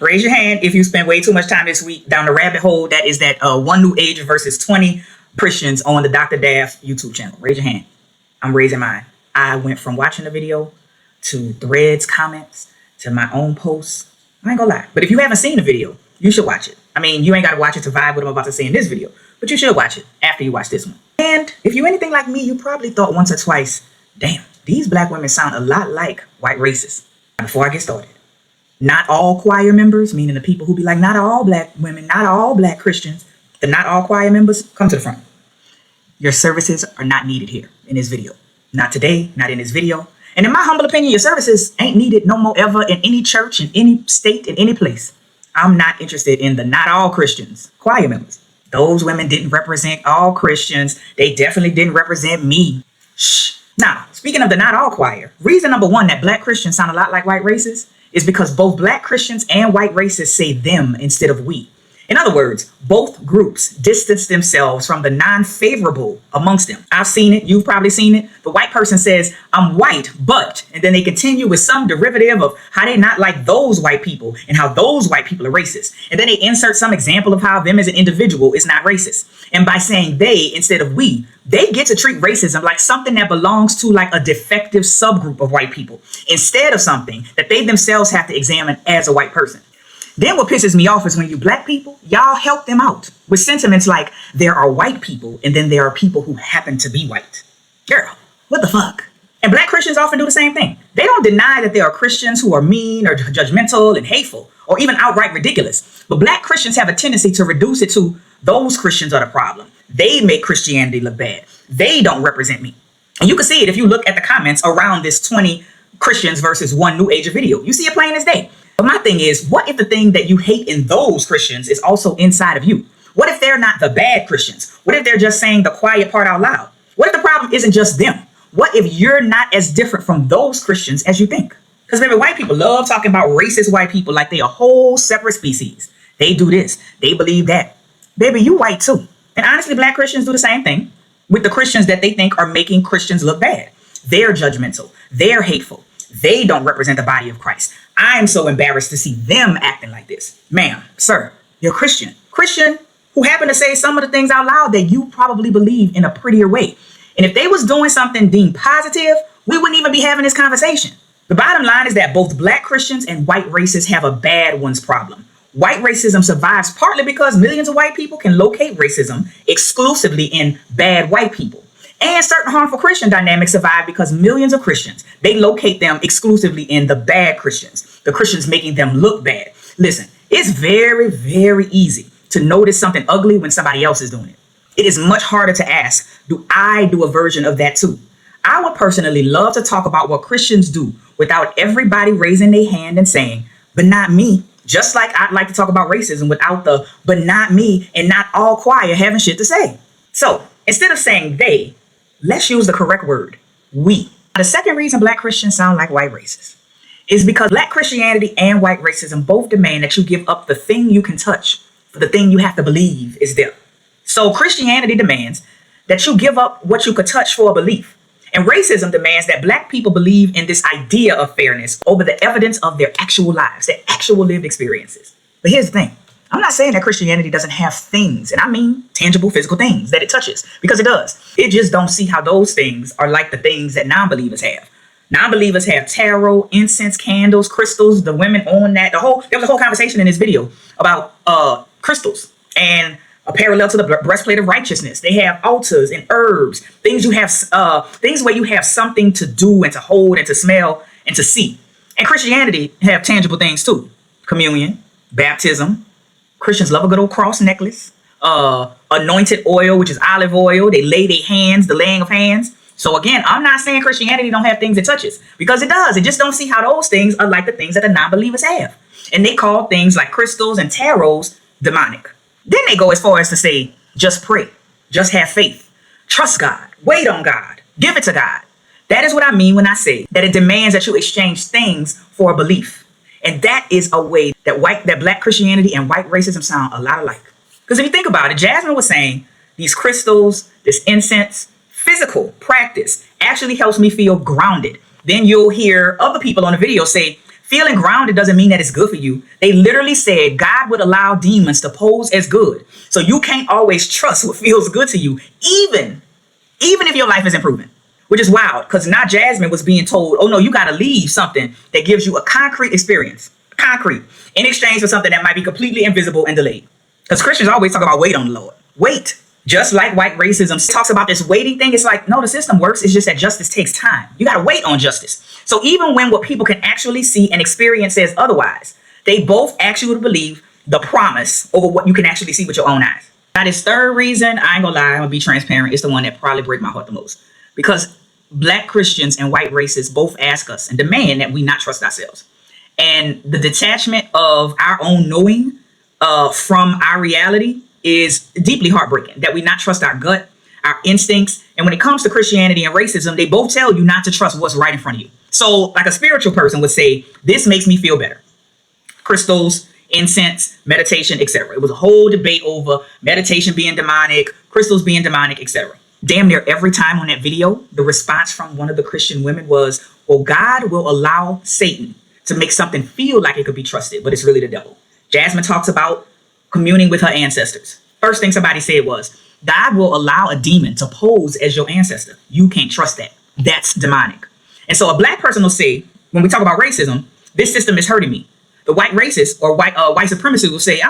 Raise your hand if you spent way too much time this week down the rabbit hole. That is that one new age versus 20 Christians on the Dr. Daff YouTube channel. Raise your hand. I'm raising mine. I went from watching the video to threads, comments, to my own posts. I ain't gonna lie. But if you haven't seen the video, you should watch it. I mean, you ain't got to watch it to vibe what I'm about to say in this video, but you should watch it after you watch this one. And if you're anything like me, you probably thought once or twice, damn, these black women sound a lot like white racists. Before I get started, not all choir members, meaning the people who be like, not all black women, not all black Christians, the not all choir members, come to the front. Your services are not needed here in this video. Not today, not in this video. And in my humble opinion, your services ain't needed no more ever in any church, in any state, in any place. I'm not interested in the not all Christians, choir members. Those women didn't represent all Christians. They definitely didn't represent me. Shh. Now, speaking of the not all choir, reason number one that black Christians sound a lot like white racists is because both black Christians and white racists say them instead of we. In other words, both groups distance themselves from the non-favorable amongst them. I've seen it. You've probably seen it. The white person says, I'm white, but, and then they continue with some derivative of how they not like those white people and how those white people are racist. And then they insert some example of how them as an individual is not racist. And by saying they instead of we, they get to treat racism like something that belongs to like a defective subgroup of white people instead of something that they themselves have to examine as a white person. Then what pisses me off is when you black people, y'all help them out with sentiments like there are white people and then there are people who happen to be white. Girl, what the fuck? And black Christians often do the same thing. They don't deny that there are Christians who are mean or judgmental and hateful or even outright ridiculous. But black Christians have a tendency to reduce it to those Christians are the problem. They make Christianity look bad. They don't represent me. And you can see it if you look at the comments around this 20 Christians versus one new age video. You see it plain as day. But my thing is, what if the thing that you hate in those Christians is also inside of you? What if they're not the bad Christians? What if they're just saying the quiet part out loud? What if the problem isn't just them? What if you're not as different from those Christians as you think? Because baby, white people love talking about racist white people like they a whole separate species. They do this. They believe that. Baby, you white too. And honestly, black Christians do the same thing with the Christians that they think are making Christians look bad. They're judgmental. They're hateful. They don't represent the body of Christ. I'm so embarrassed to see them acting like this. Ma'am, sir, you're Christian. Christian who happen to say some of the things out loud that you probably believe in a prettier way. And if they was doing something deemed positive, we wouldn't even be having this conversation. The bottom line is that both black Christians and white racists have a bad one's problem. White racism survives partly because millions of white people can locate racism exclusively in bad white people. And certain harmful Christian dynamics survive because millions of Christians, they locate them exclusively in the bad Christians, the Christians making them look bad. Listen, it's very, very easy to notice something ugly when somebody else is doing it. It is much harder to ask, do I do a version of that too? I would personally love to talk about what Christians do without everybody raising their hand and saying, but not me. Just like I'd like to talk about racism without the, but not me, and not all choir having shit to say. So instead of saying they, let's use the correct word, we. The second reason black Christians sound like white racists is because black Christianity and white racism both demand that you give up the thing you can touch for the thing you have to believe is there. So Christianity demands that you give up what you could touch for a belief. And racism demands that black people believe in this idea of fairness over the evidence of their actual lives, their actual lived experiences. But here's the thing. I'm not saying that Christianity doesn't have things, and I mean tangible physical things that it touches, because it does. It just don't see how those things are like the things that non-believers have. Non-believers have tarot, incense, candles, crystals. The women own that. There was a whole conversation in this video about crystals and a parallel to the breastplate of righteousness. They have altars and herbs, things you have, things where you have something to do and to hold and to smell and to see. And Christianity have tangible things too. Communion, baptism. Christians love a good old cross necklace, anointed oil, which is olive oil. They lay their hands, the laying of hands. So again, I'm not saying Christianity don't have things it touches, because it does. It just don't see how those things are like the things that the non-believers have. And they call things like crystals and tarots demonic. Then they go as far as to say, just pray, just have faith, trust God, wait on God, give it to God. That is what I mean when I say that it demands that you exchange things for a belief. And that is a way that black Christianity and white racism sound a lot alike. Because if you think about it, Jasmine was saying these crystals, this incense, physical practice actually helps me feel grounded. Then you'll hear other people on the video say Feeling grounded doesn't mean that it's good for you. They literally said God would allow demons to pose as good. So you can't always trust what feels good to you, even if your life is improving, which is wild because now Jasmine was being told, oh no, you got to leave something that gives you a concrete experience, concrete, in exchange for something that might be completely invisible and delayed. Because Christians always talk about wait on the Lord. Wait. Just like white racism talks about this waiting thing, it's like, no, the system works. It's just that justice takes time. You got to wait on justice. So even when what people can actually see and experience says otherwise, they both actually believe the promise over what you can actually see with your own eyes. Now, this third reason, I ain't gonna lie, I'm gonna be transparent. It's the one that probably breaks my heart the most. Because Black Christians and white racists both ask us and demand that we not trust ourselves. And the detachment of our own knowing from our reality is deeply heartbreaking, that we not trust our gut, our instincts. And when it comes to Christianity and racism, they both tell you not to trust what's right in front of you. So like a spiritual person would say, this makes me feel better. Crystals, incense, meditation, etc. It was a whole debate over meditation being demonic, crystals being demonic, etc. Damn near every time on that video, the response from one of the Christian women was, well, God will allow Satan to make something feel like it could be trusted, but it's really the devil. Jasmine talks about communing with her ancestors. First thing somebody said was, God will allow a demon to pose as your ancestor. You can't trust that. That's demonic. And so a Black person will say, when we talk about racism, this system is hurting me. The white racist or white supremacist will say,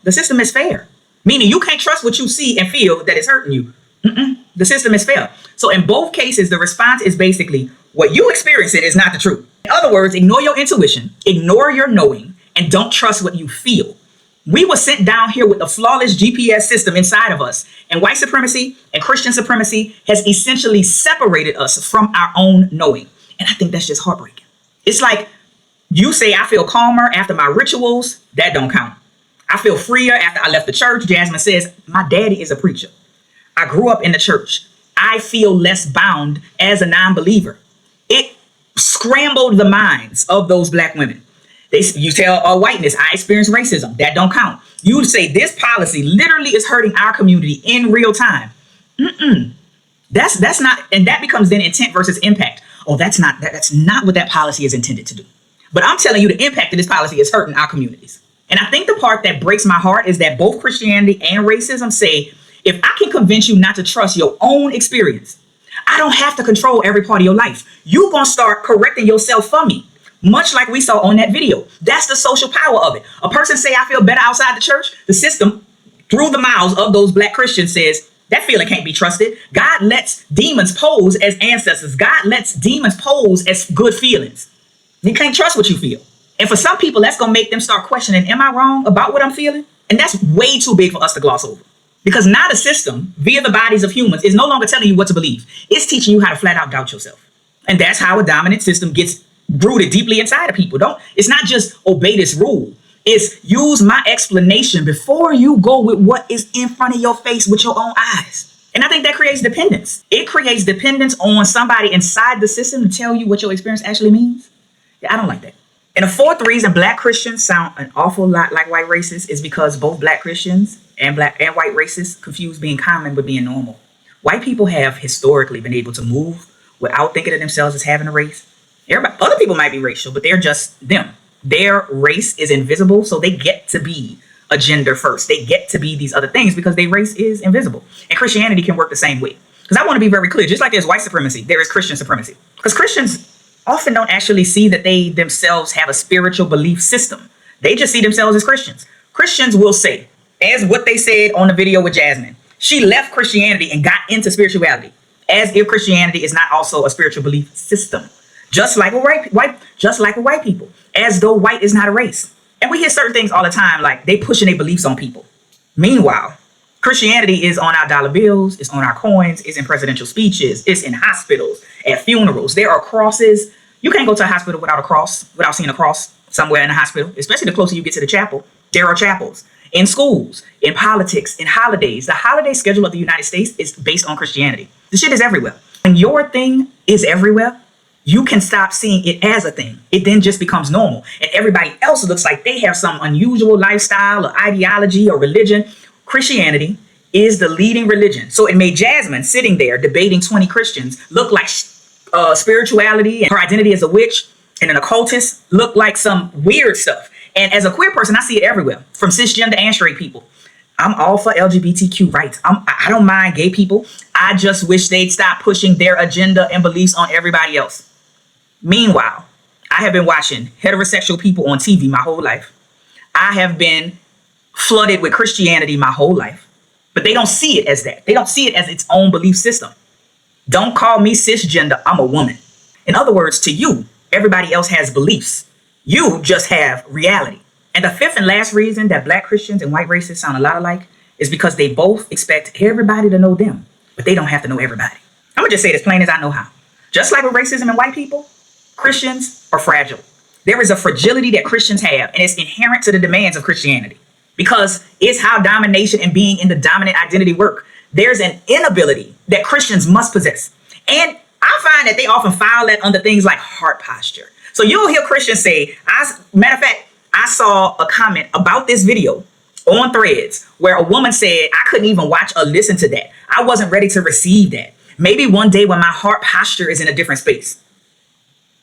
the system is fair. Meaning you can't trust what you see and feel that it's hurting you. The system is fair. So in both cases, the response is basically what you experience it is not the truth. In other words, ignore your intuition, ignore your knowing, and don't trust what you feel. We were sent down here with a flawless GPS system inside of us, and white supremacy and Christian supremacy has essentially separated us from our own knowing. And I think that's just heartbreaking. It's like you say, I feel calmer after my rituals. That don't count. I feel freer after I left the church. Jasmine says, my daddy is a preacher. I grew up in the church. I feel less bound as a non-believer. It scrambled the minds of those Black women. You tell Whiteness, I experienced racism. That don't count. You say this policy literally is hurting our community in real time. That's not, and that becomes then intent versus impact. Oh, that's not what that policy is intended to do. But I'm telling you, the impact of this policy is hurting our communities. And I think the part that breaks my heart is that both Christianity and racism say, if I can convince you not to trust your own experience, I don't have to control every part of your life. You're going to start correcting yourself for me. Much like we saw on that video. That's the social power of it. A person say, I feel better outside the church. The system, through the mouths of those Black Christians, says that feeling can't be trusted. God lets demons pose as ancestors. God lets demons pose as good feelings. You can't trust what you feel. And for some people, that's going to make them start questioning, am I wrong about what I'm feeling? And that's way too big for us to gloss over. Because now the system, via the bodies of humans, is no longer telling you what to believe. It's teaching you how to flat out doubt yourself. And that's how a dominant system gets rooted deeply inside of people. It's not just obey this rule. It's use my explanation before you go with what is in front of your face with your own eyes. And I think that creates dependence. It creates dependence on somebody inside the system to tell you what your experience actually means. Yeah, I don't like that. And the fourth reason Black Christians sound an awful lot like white racists is because both Black Christians and white racists confuse being common with being normal. White people have historically been able to move without thinking of themselves as having a race. Other people might be racial, but they're just them. Their race is invisible, so they get to be a gender first. They get to be these other things because their race is invisible. And Christianity can work the same way. Because I want to be very clear, just like there's white supremacy, there is Christian supremacy. Because Christians often don't actually see that they themselves have a spiritual belief system. They just see themselves as Christians. Christians will say, as what they said on the video with Jasmine, she left Christianity and got into spirituality, as if Christianity is not also a spiritual belief system. Just like with white people, as though white is not a race. And we hear certain things all the time, like they pushing their beliefs on people. Meanwhile, Christianity is on our dollar bills, it's on our coins, it's in presidential speeches, it's in hospitals, at funerals. There are crosses. You can't go to a hospital without a cross, without seeing a cross somewhere in the hospital, especially the closer you get to the chapel. There are chapels. In schools, in politics, in holidays. The holiday schedule of the United States is based on Christianity. The shit is everywhere. When your thing is everywhere, you can stop seeing it as a thing. It then just becomes normal. And everybody else looks like they have some unusual lifestyle or ideology or religion. Christianity is the leading religion. So it made Jasmine sitting there debating 20 Christians look like spirituality and her identity as a witch and an occultist look like some weird stuff. And as a queer person, I see it everywhere, from cisgender and straight people. I'm all for LGBTQ rights. I don't mind gay people. I just wish they'd stop pushing their agenda and beliefs on everybody else. Meanwhile, I have been watching heterosexual people on TV my whole life. I have been flooded with Christianity my whole life. But they don't see it as that. They don't see it as its own belief system. Don't call me cisgender. I'm a woman. In other words, to you, everybody else has beliefs. You just have reality. And the fifth and last reason that black Christians and white racists sound a lot alike is because they both expect everybody to know them, but they don't have to know everybody. I'm gonna just say it as plain as I know how. Just like with racism and white people, Christians are fragile. There is a fragility that Christians have, and it's inherent to the demands of Christianity because it's how domination and being in the dominant identity work. There's an inability that Christians must possess. And I find that they often file that under things like heart posture. So you'll hear Christians say, matter of fact, I saw a comment about this video on Threads where a woman said, I couldn't even watch or listen to that. I wasn't ready to receive that. Maybe one day when my heart posture is in a different space.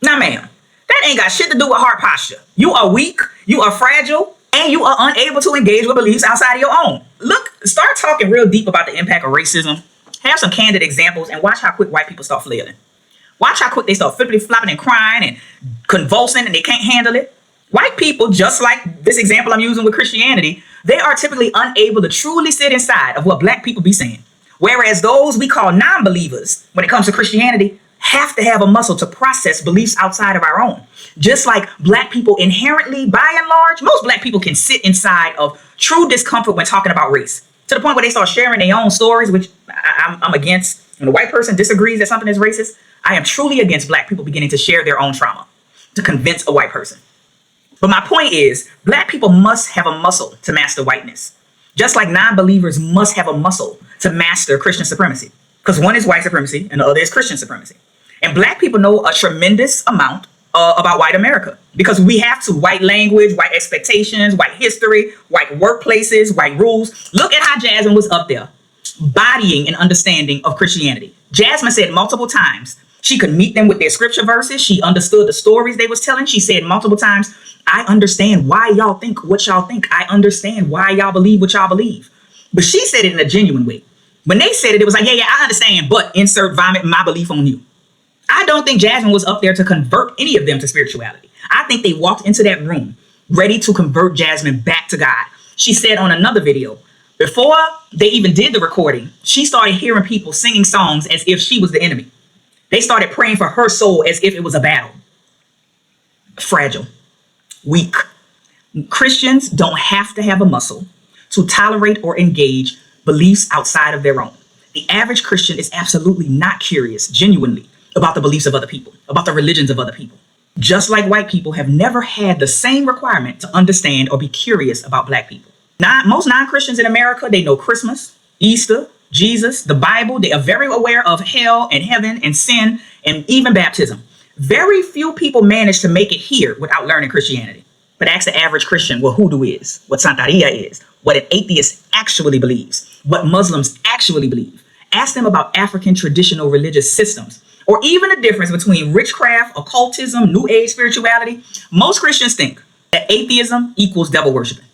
Now, ma'am, that ain't got shit to do with heart posture. You are weak, you are fragile, and you are unable to engage with beliefs outside of your own. Look, start talking real deep about the impact of racism. Have some candid examples and watch how quick white people start flailing. Watch how quick they start flipping, flopping, and crying and convulsing, and they can't handle it. White people, just like this example I'm using with Christianity, they are typically unable to truly sit inside of what black people be saying. Whereas those we call non-believers, when it comes to Christianity, have to have a muscle to process beliefs outside of our own. Just like black people inherently, by and large, most black people can sit inside of true discomfort when talking about race, to the point where they start sharing their own stories, which I'm against. When a white person disagrees that something is racist, I am truly against black people beginning to share their own trauma to convince a white person. But my point is, black people must have a muscle to master whiteness, just like non-believers must have a muscle to master Christian supremacy, because one is white supremacy and the other is Christian supremacy. And black people know a tremendous amount about white America because we have to: white language, white expectations, white history, white workplaces, white rules. Look at how Jasmine was up there bodying an understanding of Christianity. Jasmine said multiple times she could meet them with their scripture verses. She understood the stories they was telling. She said multiple times, I understand why y'all think what y'all think. I understand why y'all believe what y'all believe. But she said it in a genuine way. When they said it, it was like, yeah, I understand, but insert vomit my belief on you. I don't think Jasmine was up there to convert any of them to spirituality. I think they walked into that room ready to convert Jasmine back to God. She said on another video, before they even did the recording, she started hearing people singing songs as if she was the enemy. They started praying for her soul as if it was a battle. Fragile, weak. Christians don't have to have a muscle to tolerate or engage beliefs outside of their own. The average Christian is absolutely not curious, genuinely, about the beliefs of other people, about the religions of other people. Just like white people have never had the same requirement to understand or be curious about black people. Most non-Christians in America, they know Christmas, Easter, Jesus, the Bible. They are very aware of hell and heaven and sin and even baptism. Very few people manage to make it here without learning Christianity. But ask the average Christian what hoodoo is, what Santeria is, what an atheist actually believes, what Muslims actually believe. Ask them about African traditional religious systems, or even the difference between witchcraft, occultism, New Age spirituality. Most Christians think that atheism equals devil worshiping.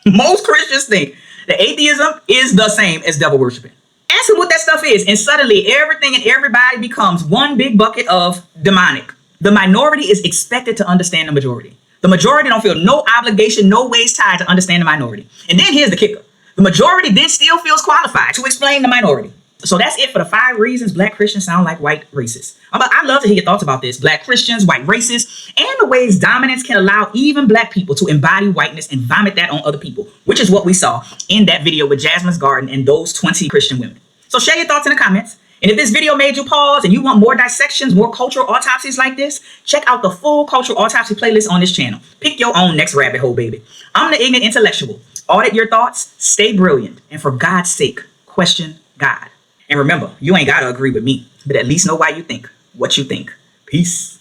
Most Christians think that atheism is the same as devil worshiping. Ask them what that stuff is, and suddenly everything and everybody becomes one big bucket of demonic. The minority is expected to understand the majority. The majority don't feel no obligation, no ways tied to understand the minority. And then here's the kicker. The majority then still feels qualified to explain the minority. So that's it for the 5 reasons black Christians sound like white racists. I'd love to hear your thoughts about this. Black Christians, white racists, and the ways dominance can allow even black people to embody whiteness and vomit that on other people, which is what we saw in that video with Jasmine's Garden and those 20 Christian women. So share your thoughts in the comments. And if this video made you pause and you want more dissections, more cultural autopsies like this, check out the full cultural autopsy playlist on this channel. Pick your own next rabbit hole, baby. I'm the Ignant Intellectual. Audit your thoughts, stay brilliant, and for God's sake, question God. And remember, you ain't got to agree with me, but at least know why you think what you think. Peace.